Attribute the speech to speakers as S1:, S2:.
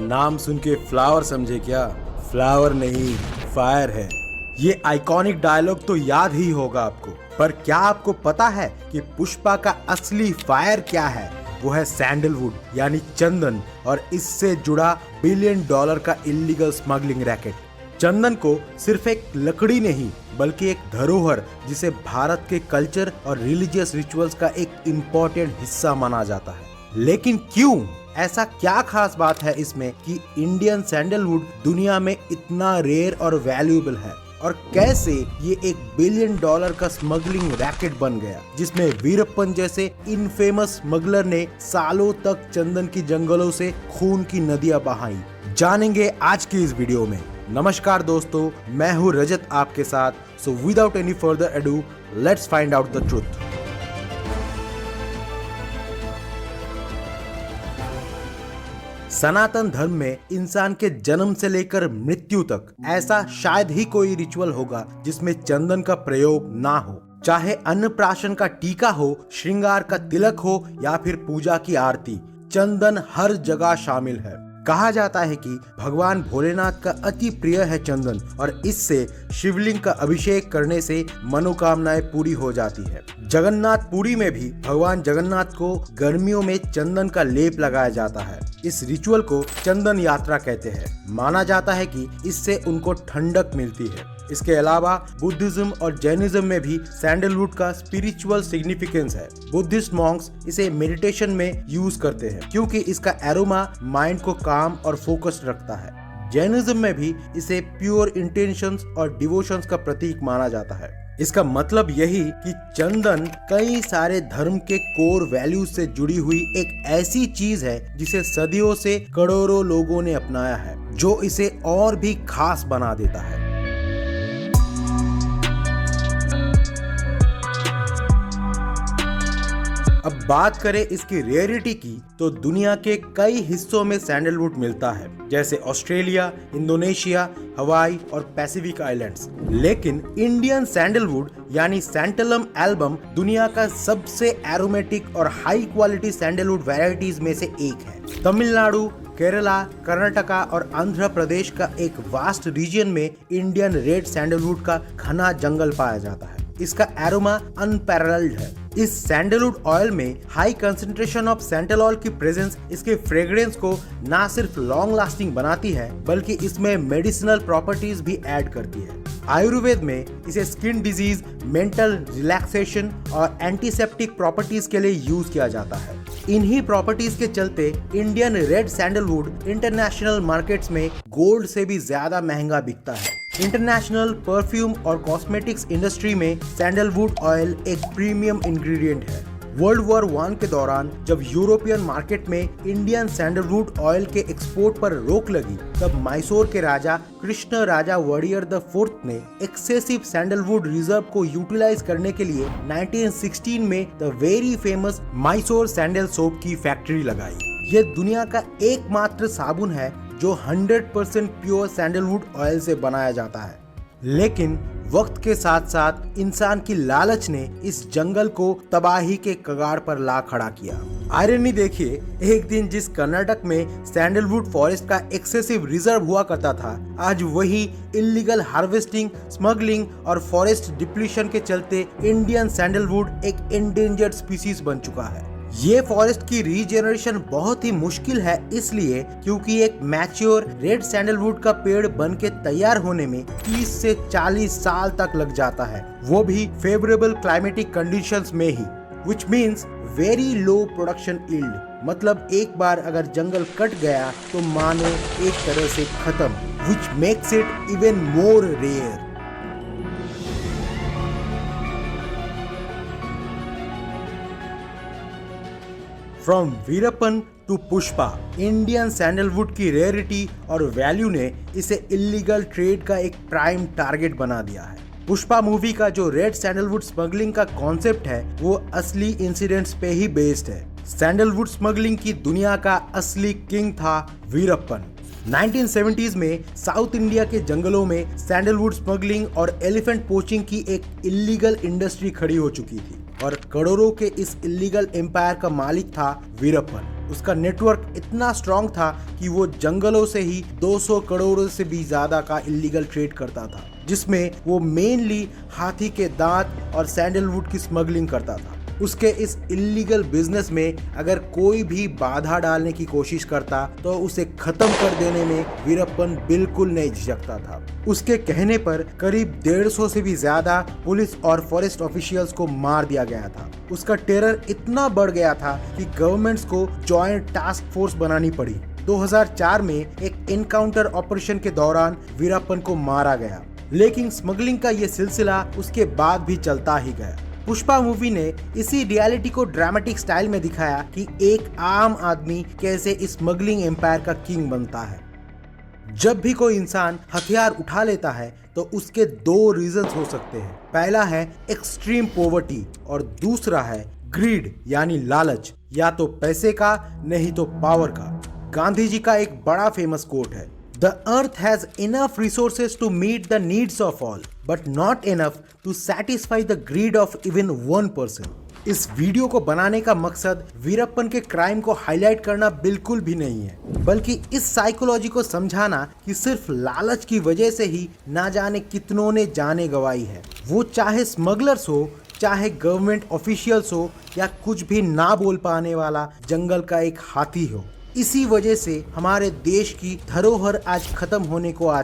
S1: नाम सुन के फ्लावर समझे क्या? फ्लावर नहीं, फायर है। ये आइकॉनिक डायलॉग तो याद ही होगा आपको, पर क्या आपको पता है कि पुष्पा का असली फायर क्या है? वो है सैंडलवुड यानी चंदन, और इससे जुड़ा $1 बिलियन का इलीगल स्मगलिंग रैकेट। चंदन को सिर्फ एक लकड़ी नहीं बल्कि एक धरोहर, जिसे भारत के कल्चर और रिलीजियस रिचुअल्स का एक इम्पोर्टेंट हिस्सा माना जाता है। लेकिन क्यों? ऐसा क्या खास बात है इसमें कि इंडियन सैंडलवुड दुनिया में इतना रेयर और वैल्यूएबल है? और कैसे ये $1 बिलियन का स्मगलिंग रैकेट बन गया, जिसमें वीरप्पन जैसे इनफेमस स्मगलर ने सालों तक चंदन की जंगलों से खून की नदियां बहाई? जानेंगे आज की इस वीडियो में। नमस्कार दोस्तों, मैं हूँ रजत आपके साथ। So without any further ado, let's find out the truth. Sanatan Dharma में इंसान के जन्म से लेकर मृत्यु तक ऐसा शायद ही कोई रिचुअल होगा जिसमें चंदन का प्रयोग ना हो। चाहे अन्नप्राशन का टीका हो, श्रृंगार का तिलक हो या फिर पूजा की आरती, चंदन हर जगह शामिल है। कहा जाता है कि भगवान भोलेनाथ का अति प्रिय है चंदन, और इससे शिवलिंग का अभिषेक करने से मनोकामनाएं पूरी हो जाती है। जगन्नाथ पुरी में भी भगवान जगन्नाथ को गर्मियों में चंदन का लेप लगाया जाता है। इस रिचुअल को चंदन यात्रा कहते हैं। माना जाता है कि इससे उनको ठंडक मिलती है। इसके अलावा बुद्धिज्म और जैनिज्म में भी सैंडलवुड का स्पिरिचुअल सिग्निफिकेंस है। बुद्धिस्ट मॉन्क्स इसे मेडिटेशन में यूज करते हैं क्योंकि इसका एरोमा माइंड को काम और फोकस्ड रखता है। जैनिज्म में भी इसे प्योर इंटेंशंस और डिवोशंस का प्रतीक माना जाता है। इसका मतलब यही कि चंदन कई सारे धर्म के कोर वैल्यूज से जुड़ी हुई एक ऐसी चीज है जिसे सदियों से करोड़ों लोगों ने अपनाया है, जो इसे और भी खास बना देता है। अब बात करें इसकी रेयरिटी की, तो दुनिया के कई हिस्सों में सैंडलवुड मिलता है, जैसे ऑस्ट्रेलिया, इंडोनेशिया, हवाई और पैसिफिक आइलैंड्स। लेकिन इंडियन सैंडलवुड यानी सैंटलम एल्बम दुनिया का सबसे एरोमेटिक और हाई क्वालिटी सैंडलवुड वैरायटीज में से एक है। तमिलनाडु, केरला, कर्नाटका और आंध्र प्रदेश का एक वास्ट रीजन में इंडियन रेड सैंडलवुड का घना जंगल पाया जाता है। इसका एरोमा अनपैरेलल्ड है। इस सैंडलवुड ऑयल में हाई कंसंट्रेशन ऑफ सैंटलॉल की प्रेजेंस इसके फ्रेग्रेंस को ना सिर्फ लॉन्ग लास्टिंग बनाती है बल्कि इसमें मेडिसिनल प्रॉपर्टीज भी ऐड करती है। आयुर्वेद में इसे स्किन डिजीज, मेंटल रिलैक्सेशन और एंटीसेप्टिक प्रॉपर्टीज के लिए यूज किया जाता है। इन्हीं प्रॉपर्टीज के चलते Indian red sandalwood international markets में गोल्ड से भी ज्यादा महंगा बिकता है। इंटरनेशनल परफ्यूम और कॉस्मेटिक्स इंडस्ट्री में सैंडलवुड ऑयल एक प्रीमियम इंग्रेडिएंट है। वर्ल्ड वॉर 1 के दौरान जब यूरोपियन मार्केट में इंडियन सैंडलवुड ऑयल के एक्सपोर्ट पर रोक लगी, तब मैसूर के राजा कृष्ण राजा वड़ियर द फोर्थ ने एक्सेसिव सैंडलवुड रिजर्व को यूटिलाइज करने के लिए 1916 में the very famous Mysore sandal soap की फैक्ट्री लगाई। ये दुनिया का एकमात्र साबुन है जो 100% प्योर सैंडलवुड ऑयल से बनाया जाता है। लेकिन वक्त के साथ साथ इंसान की लालच ने इस जंगल को तबाही के कगार पर ला खड़ा किया। आयरनी देखिए, एक दिन जिस कर्नाटक में सैंडलवुड फॉरेस्ट का एक्सेसिव रिजर्व हुआ करता था, आज वही इलीगल हार्वेस्टिंग, स्मगलिंग और फॉरेस्ट डिप्लीशन के चलते इंडियन सैंडलवुड एक एंडेंजर्ड स्पीसीज बन चुका है। ये फॉरेस्ट की रीजेनरेशन बहुत ही मुश्किल है, इसलिए क्योंकि एक मैच्योर रेड सैंडलवुड का पेड़ बन के तैयार होने में 30 से 40 साल तक लग जाता है, वो भी फेवरेबल क्लाइमेटिक कंडीशंस में ही, which means very low production yield. मतलब एक बार अगर जंगल कट गया तो मानो एक तरह से खत्म, which makes it even more rare. From Veerappan to Pushpa, Indian sandalwood की रेयरिटी और वैल्यू ने इसे इलीगल ट्रेड का एक प्राइम टारगेट बना दिया है। पुष्पा मूवी का जो रेड सैंडलवुड स्मगलिंग का कॉन्सेप्ट है, वो असली इंसिडेंट्स पे ही बेस्ड है। सैंडलवुड स्मगलिंग की दुनिया का असली किंग था वीरप्पन। 1970s में साउथ इंडिया के जंगलों में सैंडलवुड स्मगलिंग और एलिफेंट पोचिंग की एक इलीगल इंडस्ट्री खड़ी हो चुकी थी, और करोड़ों के इस इलीगल एम्पायर का मालिक था वीरप्पन। उसका नेटवर्क इतना स्ट्रांग था कि वो जंगलों से ही 200 करोड़ से भी ज्यादा का इलीगल ट्रेड करता था, जिसमें वो मेनली हाथी के दांत और सैंडलवुड की स्मगलिंग करता था। उसके इस इलीगल बिजनेस में अगर कोई भी बाधा डालने की कोशिश करता तो उसे खत्म कर देने में वीरप्पन बिल्कुल नहीं झिझकता था। उसके कहने पर करीब 150 से भी ज्यादा पुलिस और फॉरेस्ट ऑफिशियल्स को मार दिया गया था। उसका टेरर इतना बढ़ गया था कि गवर्नमेंट्स को जॉइंट टास्क फोर्स बनानी पड़ी। 2004 में एक एनकाउंटर ऑपरेशन के दौरान वीरप्पन को मारा गया, लेकिन स्मगलिंग का ये सिलसिला उसके बाद भी चलता ही गया। पुष्पा मूवी ने इसी रियलिटी को ड्रामेटिक स्टाइल में दिखाया कि एक आम आदमी कैसे स्मगलिंग एम्पायर का किंग बनता है। जब भी कोई इंसान हथियार उठा लेता है तो उसके दो रीजंस हो सकते हैं। पहला है एक्सट्रीम पॉवर्टी और दूसरा है ग्रीड यानी लालच, या तो पैसे का नहीं तो पावर का। गांधी जी का एक बड़ा फेमस कोट है, The earth has enough resources to meet the needs of all, but not enough to satisfy the greed of even one person. इस वीडियो को बनाने का मकसद वीरप्पन के क्राइम को हाईलाइट करना बिल्कुल भी नहीं है, बल्कि इस साइकोलॉजी को समझाना कि सिर्फ लालच की वजह से ही ना जाने कितनों ने जाने गंवाई है। वो चाहे स्मगलर्स हो, चाहे गवर्नमेंट ऑफिशियल्स हो, या कुछ भी ना बोल पाने वाला जंगल का एक हाथी हो। इसी वजह से हमारे देश की धरोहर आज खत्म होने को आ